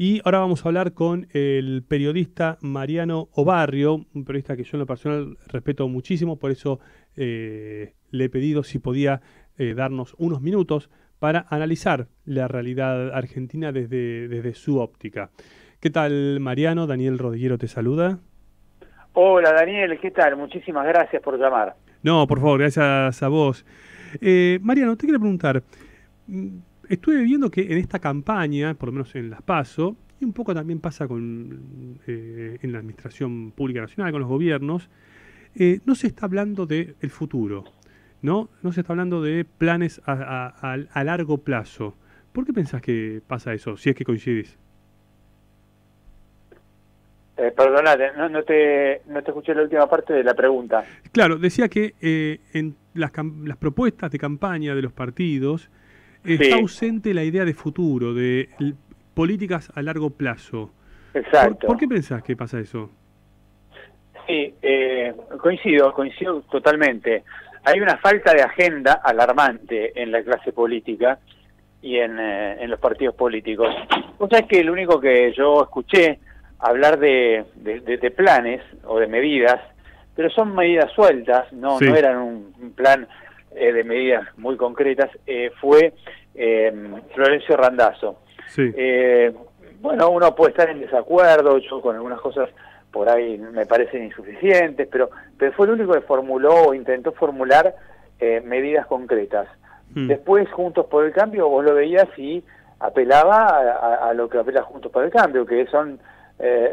Y ahora vamos a hablar con el periodista Mariano Obarrio, un periodista que yo en lo personal respeto muchísimo, por eso le he pedido si podía darnos unos minutos para analizar la realidad argentina desde su óptica. ¿Qué tal, Mariano? Daniel Rodiguero te saluda. Hola Daniel, ¿qué tal? Muchísimas gracias por llamar. No, por favor, gracias a vos. Mariano, te quiero preguntar, mm, estuve viendo que en esta campaña, por lo menos en las PASO, y un poco también pasa en la administración pública nacional, con los gobiernos, no se está hablando del futuro, ¿no? No se está hablando de planes a largo plazo. ¿Por qué pensás que pasa eso, si es que coincidís? Perdónate, no te escuché la última parte de la pregunta. Claro, decía que en las propuestas de campaña de los partidos está Sí, ausente la idea de futuro, de políticas a largo plazo. ¿Por exacto. qué pensás que pasa eso? Sí, coincido totalmente. Hay una falta de agenda alarmante en la clase política y en los partidos políticos. O sea, es que lo único que yo escuché hablar de planes o de medidas, pero son medidas sueltas, no Sí, eran un plan de medidas muy concretas, fue Florencio Randazzo. sí. Eh, bueno, uno puede estar en desacuerdo, yo con algunas cosas por ahí me parecen insuficientes, pero fue el único que formuló o intentó formular medidas concretas. Mm, Después, Juntos por el Cambio, vos lo veías y apelaba a lo que apela Juntos por el Cambio, que son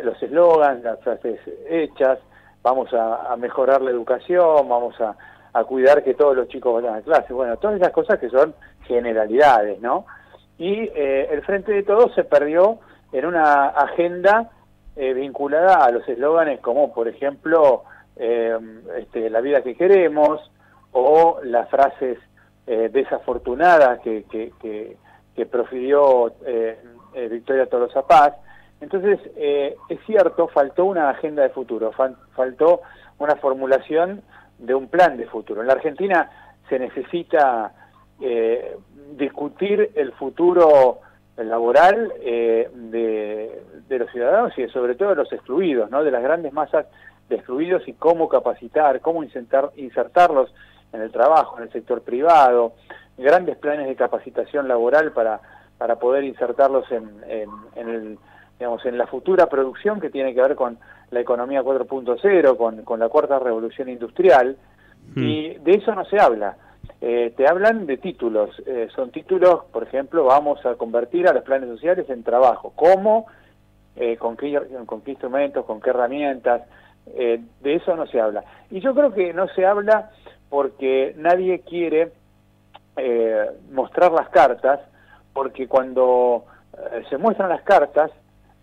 los eslogans, las frases hechas, vamos a mejorar la educación, vamos a cuidar que todos los chicos vayan a clase, bueno, todas esas cosas que son generalidades, ¿no? Y el Frente de Todos se perdió en una agenda vinculada a los eslóganes como, por ejemplo, la vida que queremos, o las frases desafortunadas que profirió Victoria Tolosa Paz. Entonces, es cierto, faltó una agenda de futuro, faltó una formulación de un plan de futuro. En la Argentina se necesita discutir el futuro laboral de los ciudadanos y sobre todo de los excluidos, ¿no? De las grandes masas de excluidos y cómo capacitar, cómo insertarlos en el trabajo, en el sector privado, grandes planes de capacitación laboral para poder insertarlos en la futura producción que tiene que ver con la economía 4.0, con la cuarta revolución industrial, mm, y de eso no se habla. Te hablan de títulos, son títulos, por ejemplo, vamos a convertir a los planes sociales en trabajo. ¿Cómo? ¿Con qué instrumentos? ¿Con qué herramientas? De eso no se habla. Y yo creo que no se habla porque nadie quiere mostrar las cartas, porque cuando se muestran las cartas,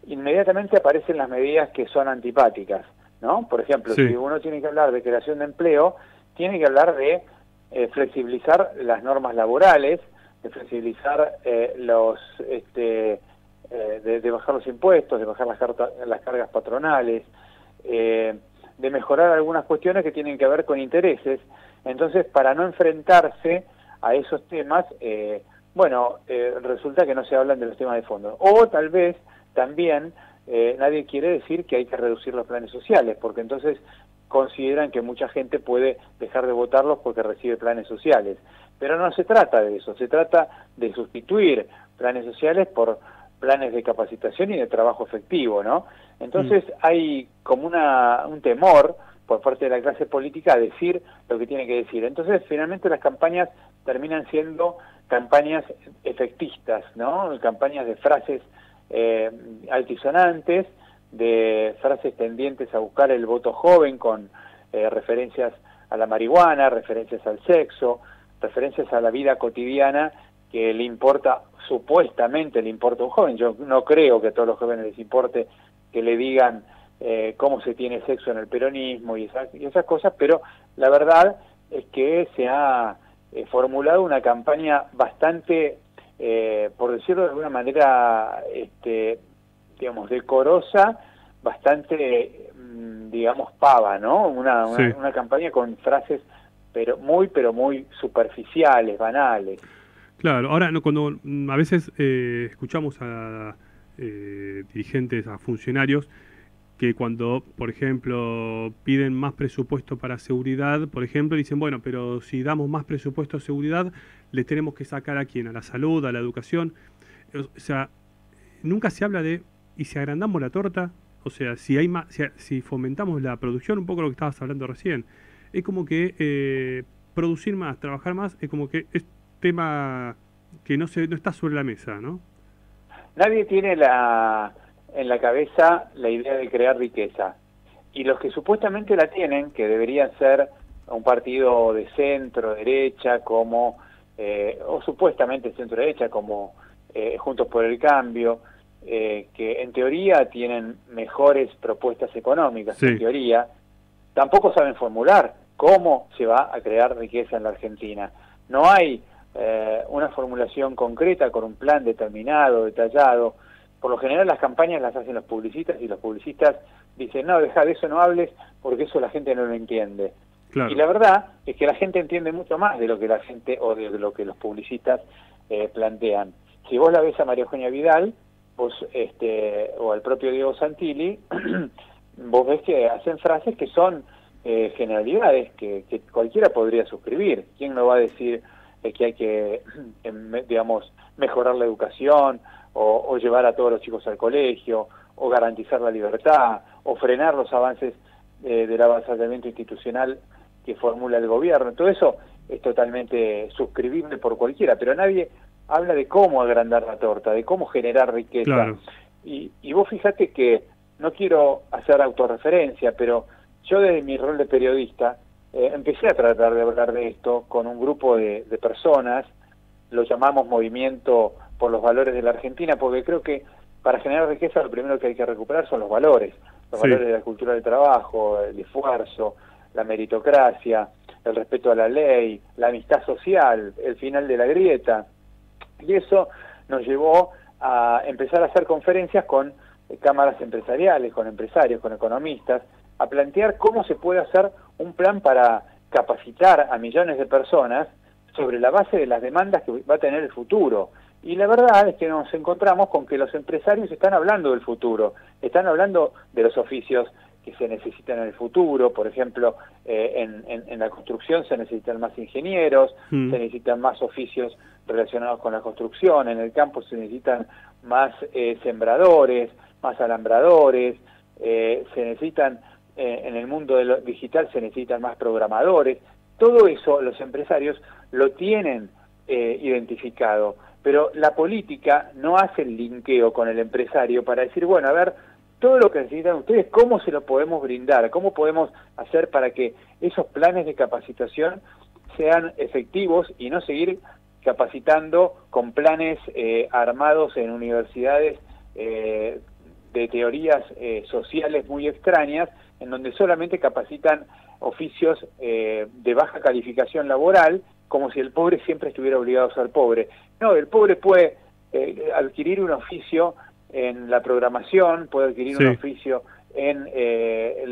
inmediatamente aparecen las medidas que son antipáticas, ¿no? Por ejemplo, si sí, uno tiene que hablar de creación de empleo, tiene que hablar de flexibilizar las normas laborales, de flexibilizar de bajar los impuestos, de bajar las cargas patronales, de mejorar algunas cuestiones que tienen que ver con intereses. Entonces, para no enfrentarse a esos temas, resulta que no se hablan de los temas de fondo. O tal vez también nadie quiere decir que hay que reducir los planes sociales, porque entonces consideran que mucha gente puede dejar de votarlos porque recibe planes sociales. Pero no se trata de eso, se trata de sustituir planes sociales por planes de capacitación y de trabajo efectivo, ¿no? mm, Entonces hay como un temor por parte de la clase política a decir lo que tiene que decir. Entonces finalmente las campañas terminan siendo campañas efectistas, ¿no? Campañas de frases altisonantes, de frases tendientes a buscar el voto joven con referencias a la marihuana, referencias al sexo, referencias a la vida cotidiana que le importa, supuestamente le importa a un joven. Yo no creo que a todos los jóvenes les importe que le digan cómo se tiene sexo en el peronismo y esas cosas, pero la verdad es que se ha formulado una campaña bastante, por decirlo de alguna manera, digamos, decorosa, bastante, digamos, pava, ¿no? sí. Una campaña con frases pero muy superficiales, banales. Claro, ahora no, cuando a veces escuchamos dirigentes, a funcionarios, que cuando, por ejemplo, piden más presupuesto para seguridad, por ejemplo, dicen, bueno, pero si damos más presupuesto a seguridad, le tenemos que sacar a quién, a la salud, a la educación. O sea, nunca se habla de, ¿y si agrandamos la torta? O sea, si hay más, si fomentamos la producción, un poco lo que estabas hablando recién, es como que producir más, trabajar más, es como que es tema que no está sobre la mesa, ¿no? Nadie tiene en la cabeza la idea de crear riqueza. Y los que supuestamente la tienen, que deberían ser un partido de centro, derecha, como, o supuestamente centro-derecha, como Juntos por el Cambio, que en teoría tienen mejores propuestas económicas, Sí. en teoría, tampoco saben formular cómo se va a crear riqueza en la Argentina. No hay una formulación concreta con un plan determinado, detallado. Por lo general las campañas las hacen los publicistas y los publicistas dicen, no, deja de eso, no hables, porque eso la gente no lo entiende. Claro. Y la verdad es que la gente entiende mucho más de lo que la gente o de lo que los publicistas plantean. Si vos la ves a María Eugenia Vidal, vos, o al propio Diego Santilli, vos ves que hacen frases que son generalidades que cualquiera podría suscribir. ¿Quién no va a decir que hay que, digamos, mejorar la educación o llevar a todos los chicos al colegio o garantizar la libertad o frenar los avances del avasallamiento institucional que formula el gobierno? Todo eso es totalmente suscribible por cualquiera, pero nadie habla de cómo agrandar la torta, de cómo generar riqueza. Claro. Y vos fíjate que, no quiero hacer autorreferencia, pero yo desde mi rol de periodista empecé a tratar de hablar de esto con un grupo de personas, lo llamamos Movimiento por los Valores de la Argentina, porque creo que para generar riqueza lo primero que hay que recuperar son los valores valores de la cultura del trabajo, el esfuerzo, la meritocracia, el respeto a la ley, la amistad social, el final de la grieta. Y eso nos llevó a empezar a hacer conferencias con cámaras empresariales, con empresarios, con economistas, a plantear cómo se puede hacer un plan para capacitar a millones de personas sobre la base de las demandas que va a tener el futuro. Y la verdad es que nos encontramos con que los empresarios están hablando del futuro, están hablando de los oficios que se necesitan en el futuro. Por ejemplo, en la construcción se necesitan más ingenieros, se necesitan más oficios relacionados con la construcción, en el campo se necesitan más sembradores, más alambradores, se necesitan, en el mundo de lo digital se necesitan más programadores. Todo eso los empresarios lo tienen identificado, pero la política no hace el linkeo con el empresario para decir, bueno, a ver, todo lo que necesitan ustedes, ¿cómo se lo podemos brindar? ¿Cómo podemos hacer para que esos planes de capacitación sean efectivos y no seguir capacitando con planes armados en universidades de teorías sociales muy extrañas, en donde solamente capacitan oficios de baja calificación laboral, como si el pobre siempre estuviera obligado a ser pobre? No, el pobre puede adquirir un oficio en la programación, puede adquirir un oficio en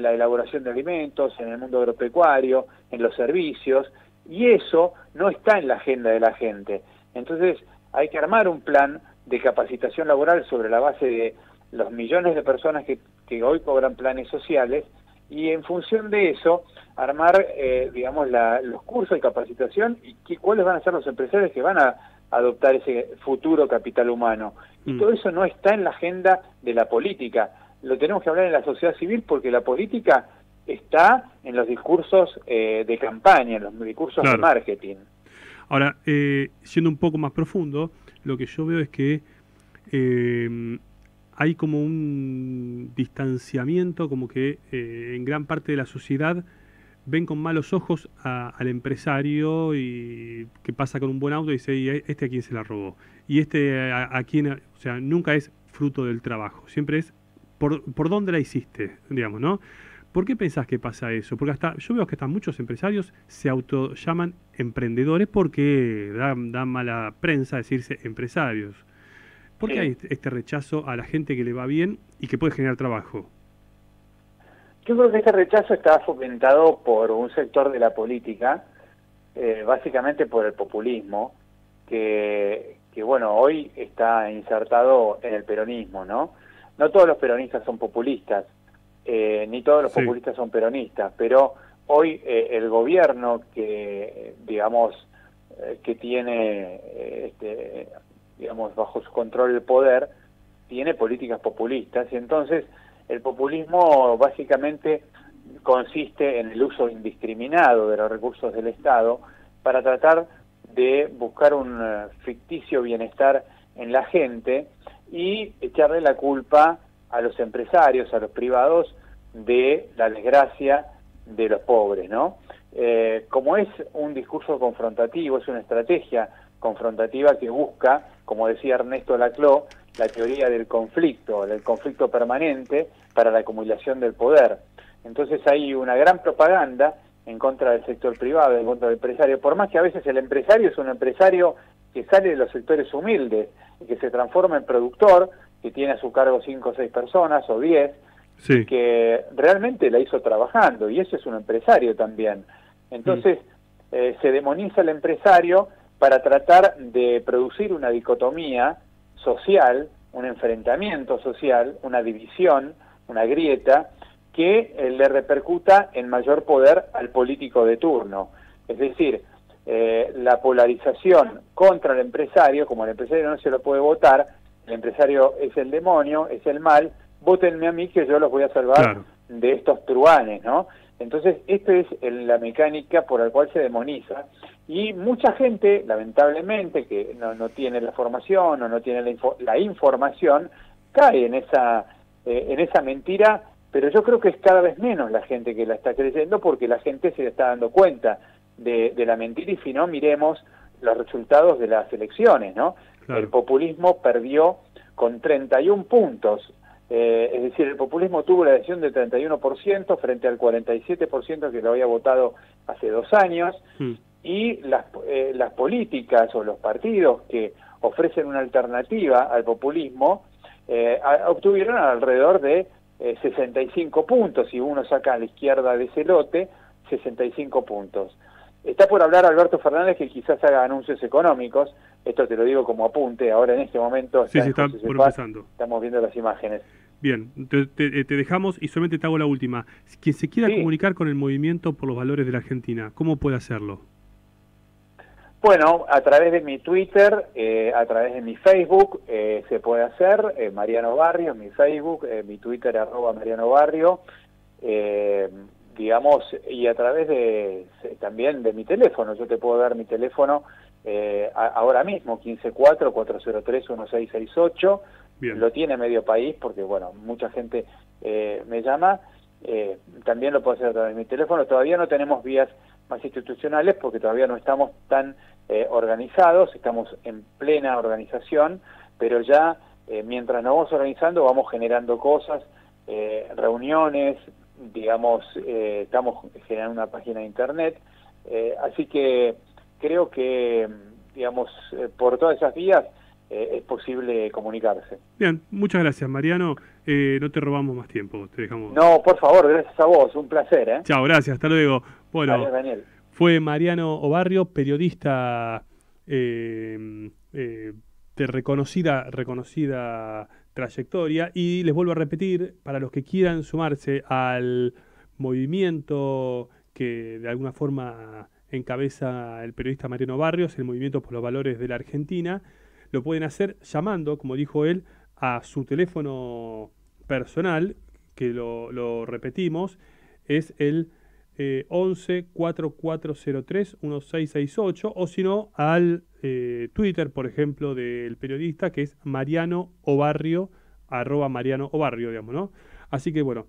la elaboración de alimentos, en el mundo agropecuario, en los servicios, y eso no está en la agenda de la gente. Entonces hay que armar un plan de capacitación laboral sobre la base de los millones de personas que hoy cobran planes sociales, y en función de eso armar, digamos, los cursos de capacitación y cuáles van a ser los empresarios que van a adoptar ese futuro capital humano. Y todo eso no está en la agenda de la política. Lo tenemos que hablar en la sociedad civil, porque la política está en los discursos de campaña, en los discursos de marketing. Ahora, siendo un poco más profundo, lo que yo veo es que hay como un distanciamiento, como que en gran parte de la sociedad ven con malos ojos al empresario, y que pasa con un buen auto y dice, ¿y este a quién se la robó? Y este a quién, o sea, nunca es fruto del trabajo, siempre es por dónde la hiciste, digamos, ¿no? ¿Por qué pensás que pasa eso? Porque hasta yo veo que hasta muchos empresarios se auto llaman emprendedores porque da mala prensa decirse empresarios. ¿Por qué hay este rechazo a la gente que le va bien y que puede generar trabajo? Yo creo que este rechazo está fomentado por un sector de la política, básicamente por el populismo, que que bueno, hoy está insertado en el peronismo, ¿no? No todos los peronistas son populistas, ni todos los populistas son peronistas, pero hoy el gobierno que, digamos, que tiene, digamos, bajo su control el poder, tiene políticas populistas, y entonces el populismo básicamente consiste en el uso indiscriminado de los recursos del Estado para tratar de buscar un ficticio bienestar en la gente y echarle la culpa a los empresarios, a los privados, de la desgracia de los pobres, ¿no? Como es un discurso confrontativo, es una estrategia confrontativa que busca, como decía Ernesto Laclau, la teoría del conflicto permanente para la acumulación del poder. Entonces hay una gran propaganda en contra del sector privado, en contra del empresario, por más que a veces el empresario es un empresario que sale de los sectores humildes y que se transforma en productor, que tiene a su cargo 5 o 6 personas o 10, sí, que realmente la hizo trabajando, y eso es un empresario también. Entonces se demoniza al empresario para tratar de producir una dicotomía social, un enfrentamiento social, una división, una grieta, que le repercuta en mayor poder al político de turno. Es decir, la polarización contra el empresario, como el empresario no se lo puede votar, el empresario es el demonio, es el mal, vótenme a mí que yo los voy a salvar de estos truanes, ¿no? Entonces, esta es la mecánica por la cual se demoniza, y mucha gente, lamentablemente, que no tiene la formación o no tiene la información, cae en esa mentira, pero yo creo que es cada vez menos la gente que la está creyendo, porque la gente se está dando cuenta de la mentira, y si no, miremos los resultados de las elecciones, ¿no? Claro. El populismo perdió con 31 puntos, es decir, el populismo tuvo la adhesión del 31% frente al 47% que lo había votado hace 2 años, y las políticas o los partidos que ofrecen una alternativa al populismo obtuvieron alrededor de 65 puntos, si uno saca a la izquierda de ese lote, 65 puntos. Está por hablar Alberto Fernández, que quizás haga anuncios económicos, esto te lo digo como apunte, ahora en este momento está por empezando. Estamos viendo las imágenes. Bien, te dejamos y solamente te hago la última. Quien se quiera comunicar con el Movimiento por los Valores de la Argentina, ¿cómo puede hacerlo? Bueno, a través de mi Twitter, a través de mi Facebook, se puede hacer, Mariano Barrio, mi Facebook, mi Twitter @MarianoBarrio, digamos, y a través también de mi teléfono. Yo te puedo dar mi teléfono ahora mismo, 154-403-1668. Bien. Lo tiene medio país porque, bueno, mucha gente me llama. También lo puedo hacer a través de mi teléfono. Todavía no tenemos vías más institucionales porque todavía no estamos tan organizados, estamos en plena organización, pero ya mientras nos vamos organizando vamos generando cosas, reuniones, digamos, estamos generando una página de internet, así que creo que, digamos, por todas esas vías es posible comunicarse. Bien, muchas gracias, Mariano. No te robamos más tiempo, te dejamos. No, por favor, gracias a vos, un placer. Chao, gracias, hasta luego. Bueno, adiós, Daniel. Fue Mariano Obarrio, periodista de reconocida trayectoria, y les vuelvo a repetir, para los que quieran sumarse al movimiento que de alguna forma encabeza el periodista Mariano Barrios, el Movimiento por los Valores de la Argentina, lo pueden hacer llamando, como dijo él, a su teléfono personal, que lo repetimos, es el 11-4403-1668, o si no, al Twitter, por ejemplo, del periodista, que es Mariano Obarrio, @Mariano Obarrio, digamos, ¿no? Así que, bueno,